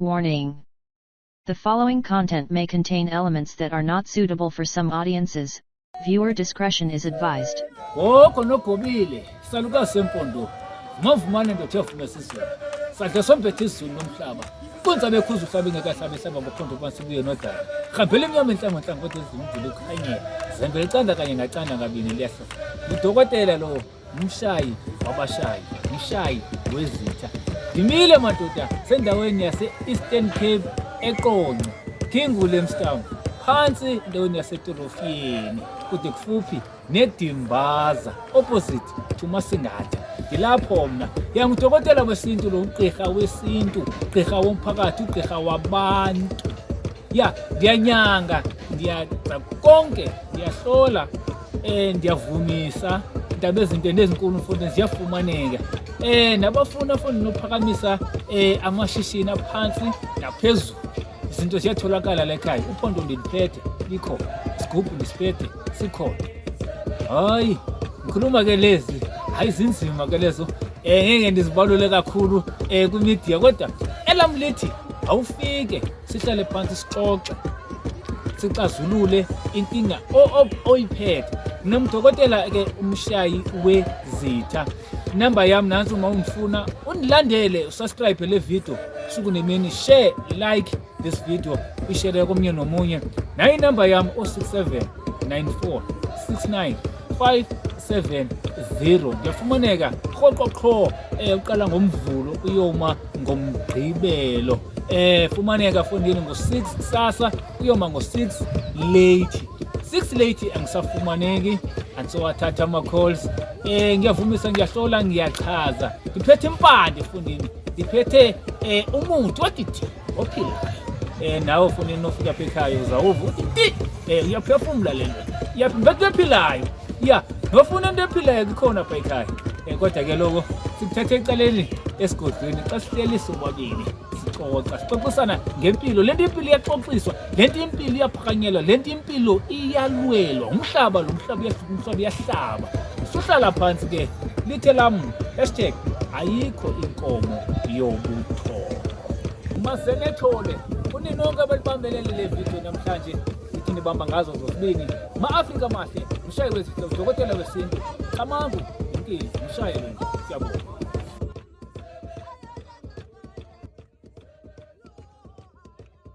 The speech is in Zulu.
Warning. The following content may contain elements that are not suitable for some audiences. Viewer discretion is advised. Nogobile saluka sempondo mavumane ndothefuna sizwe sadla somphethe isizulu nomhlaba kunza bekhuza uhlabe ngekahlabe hlaba ngophondo phansi kuye nodala khambele emnyama enhlangohlango kodwa izimvule ukhanyela zembe licanda kanye ngacanda ngabini lehlo udokotela lo Mshayi wabashayi Mshayiwezitha ngimile madoda sendaweni yase Eastern Cape eqonqo Kingule Mstamp phansi endaweni yaseTorofiyeni kude kufuphi neDimbaza opposite to Masingatha ngilapho mna yangudokotela wesintu lo ugqirha wesintu ugqirha womphakathi ugqirha wabantu ngiyanyanga ndiyaca konke ndiyahlola ndiyavumisa indaba ezinto ezinkulu mfundo ziyafumaneka nabafuna nophakamisa amashishini aphansi naphezulu izinto ziyatholakala la ekhaya uphondo ndiliphethe likhona isigubhu ndisiphethe sikhona hayi ngikhuluma ke lezi hayi zinzima ke lezo ngeke ndizibalule kakhulu kwimedia kodwa elami lithi awufike sihlale phansi sixoxe sixazulule inkinga oyiphethe nomdokotela ke Mshayiwezitha number yami nansi uma ungifuna unilandele usubscribe le video suku nemini share like this video ishare komnye nomunye nayi number yami 06794695570 ngiyafumaneka qhoqo uqala ngomvulo uyoma ngomgqibelo fumaneka fondini ngo6 kusasa uyoma ngo6 late 6 late angisafumaneki angisowathatha ama calls ngiyavumisa ngiyahlola ngiyachaza ngiphethe impande fondini ngiphethe umuntu wadithi ophilayo nawe fondini nofika apha ekhaya uzawuva uthi uyaphefumula lento iyaphimba ephilayo nofuna into ephilayo kukhona apha ekhaya kodwa ke lokho sikuthethe ecaleni esigodlweni xa sihleli sobabili sixoxisana ngempilo lento impilo iyaxoxiswa lento impilo iyaphakanyelwa lento impilo iyalwelwa umhlaba iyahlaba sohlala phansi ke lithe lam #ayikho inkomo yobuthongo masenethole uninonke abalibambelele le video namhlanje ithi nibamba ngazo zosibini ma-Afrika mahle Mshayiwezitha udokotela wesintu qamangu impilo Mshayiwezitha siyabonga.